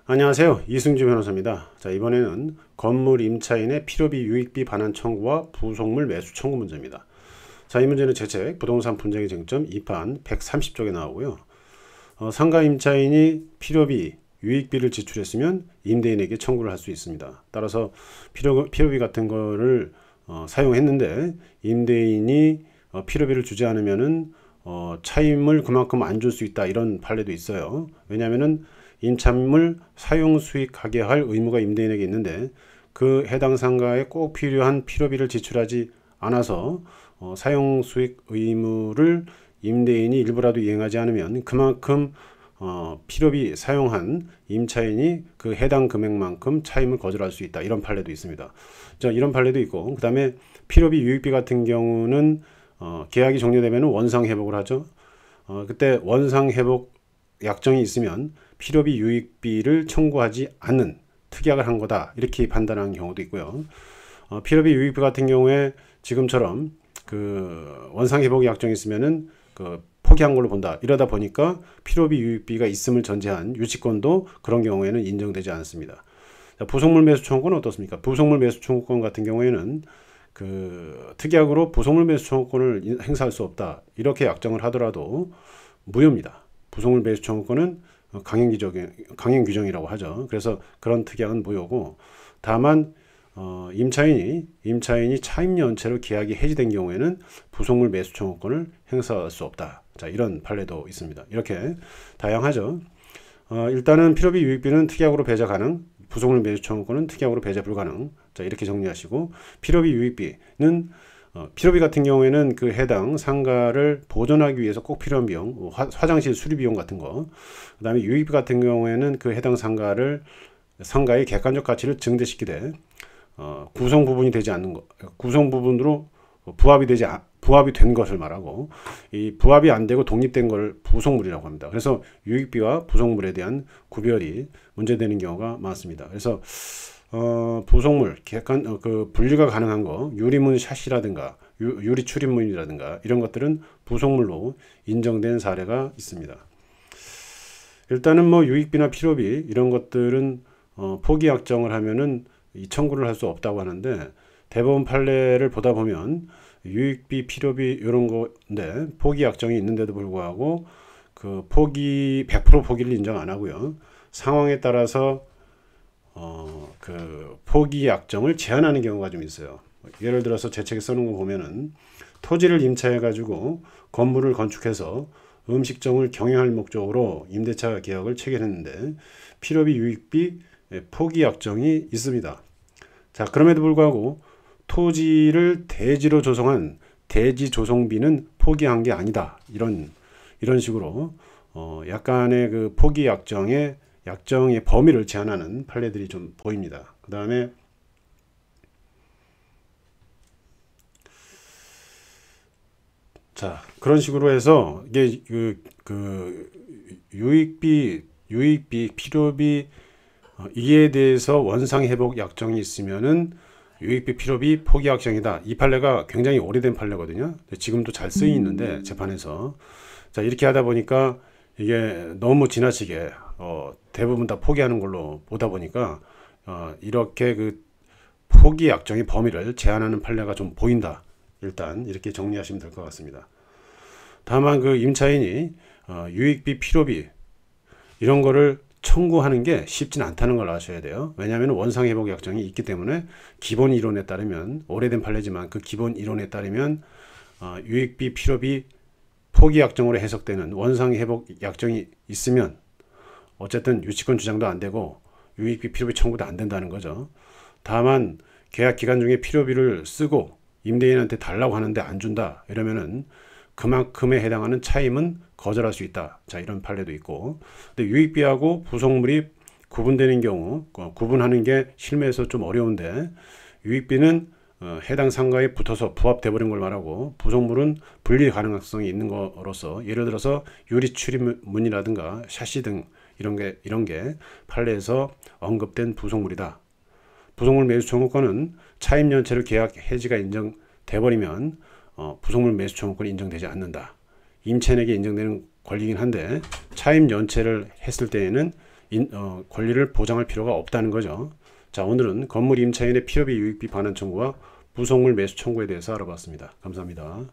안녕하세요. 이승주 변호사입니다. 자, 이번에는 건물 임차인의 필요비 유익비 반환 청구와 부속물 매수 청구 문제입니다. 자, 이 문제는 제 책 부동산 분쟁의 쟁점 2판 130쪽에 나오고요. 상가 임차인이 필요비 유익비를 지출했으면 임대인에게 청구를 할 수 있습니다. 따라서 필요비 같은 거를 사용했는데 임대인이 필요비를 주지 않으면은 차임을 그만큼 안 줄 수 있다, 이런 판례도 있어요. 왜냐하면은 임차물 사용수익하게 할 의무가 임대인에게 있는데 그 해당 상가에 꼭 필요한 필요비를 지출하지 않아서 사용수익 의무를 임대인이 일부라도 이행하지 않으면 그만큼 필요비 사용한 임차인이 그 해당 금액만큼 차임을 거절할 수 있다, 이런 판례도 있습니다. 자, 이런 판례도 있고, 그 다음에 필요비 유익비 같은 경우는 계약이 종료되면 원상회복을 하죠. 그때 원상회복 약정이 있으면 필요비 유익비를 청구하지 않는 특약을 한 거다, 이렇게 판단하는 경우도 있고요. 필요비 유익비 같은 경우에 지금처럼 그 원상회복 약정이 있으면은 그 포기한 걸로 본다, 이러다 보니까 필요비 유익비가 있음을 전제한 유치권도 그런 경우에는 인정되지 않습니다. 자, 부속물 매수 청구권은 어떻습니까? 부속물 매수 청구권 같은 경우에는 그 특약으로 부속물 매수 청구권을 행사할 수 없다, 이렇게 약정을 하더라도 무효입니다. 부속물 매수 청구권은 강행 규정이라고 하죠. 그래서 그런 특약은 무효고, 다만 임차인이 차임 연체로 계약이 해지된 경우에는 부속물 매수 청구권을 행사할 수 없다. 자, 이런 판례도 있습니다. 이렇게 다양하죠. 일단은 필요비 유익비는 특약으로 배제 가능, 부속물 매수 청구권은 특약으로 배제 불가능. 자, 이렇게 정리하시고, 필요비 유익비는 필요비 같은 경우에는 그 해당 상가를 보존하기 위해서 꼭 필요한 비용, 화장실 수리 비용 같은 거, 그 다음에 유익비 같은 경우에는 그 해당 상가의 객관적 가치를 증대시키되 구성 부분이 되지 않는 것, 구성 부분으로 부합이 된 것을 말하고, 이 부합이 안 되고 독립된 걸 부속물이라고 합니다. 그래서 유익비와 부속물에 대한 구별이 문제되는 경우가 많습니다. 그래서 부속물, 그 분리가 가능한 거, 유리문 샷이라든가 유리 출입문이라든가 이런 것들은 부속물로 인정된 사례가 있습니다. 일단은 뭐 유익비나 필요비 이런 것들은 포기 약정을 하면은 이 청구를 할 수 없다고 하는데, 대법원 판례를 보다 보면 유익비, 필요비 이런 건데 포기 약정이 있는데도 불구하고 그 100% 포기를 인정 안 하고요. 상황에 따라서 그 포기 약정을 제한하는 경우가 좀 있어요. 예를 들어서 제 책에 써놓은 거 보면은 토지를 임차해 가지고 건물을 건축해서 음식점을 경영할 목적으로 임대차 계약을 체결했는데 필요비 유익비 포기 약정이 있습니다. 자, 그럼에도 불구하고 토지를 대지로 조성한 대지 조성비는 포기한 게 아니다, 이런 식으로 약간의 그 포기 약정의 범위를 제한하는 판례들이 좀 보입니다. 그 다음에 자, 그런 식으로 해서 이게 그 유익비, 필요비 이에 대해서 원상회복 약정이 있으면은 유익비, 필요비 포기 약정이다. 이 판례가 굉장히 오래된 판례거든요. 지금도 잘 쓰여 있는데 재판에서, 자, 이렇게 하다 보니까 이게 너무 지나치게 대부분 다 포기하는 걸로 보다 보니까 이렇게 그 포기 약정의 범위를 제한하는 판례가 좀 보인다. 일단 이렇게 정리하시면 될 것 같습니다. 다만 그 임차인이 유익비, 필요비 이런 거를 청구하는 게 쉽지는 않다는 걸 아셔야 돼요. 왜냐하면 원상회복 약정이 있기 때문에 기본 이론에 따르면, 오래된 판례지만 그 기본 이론에 따르면 유익비, 필요비 포기 약정으로 해석되는 원상회복 약정이 있으면 어쨌든 유치권 주장도 안 되고 유익비, 필요비 청구도 안 된다는 거죠. 다만 계약 기간 중에 필요비를 쓰고 임대인한테 달라고 하는데 안 준다, 이러면은 그만큼에 해당하는 차임은 거절할 수 있다. 자, 이런 판례도 있고, 근데 유익비하고 부속물이 구분되는 경우, 구분하는 게 실무에서 좀 어려운데, 유익비는 해당 상가에 붙어서 부합돼 버린 걸 말하고, 부속물은 분리 가능성이 있는 거로서, 예를 들어서 유리 출입문이라든가 샤시 등 이런 게 판례에서 언급된 부속물이다. 부속물 매수 청구권은 차임 연체를 계약 해지가 인정돼 버리면 부속물 매수 청구권이 인정되지 않는다. 임차인에게 인정되는 권리이긴 한데 차임 연체를 했을 때에는 권리를 보장할 필요가 없다는 거죠. 자, 오늘은 건물 임차인의 필요비 유익비 반환 청구와 부속물 매수 청구에 대해서 알아봤습니다. 감사합니다.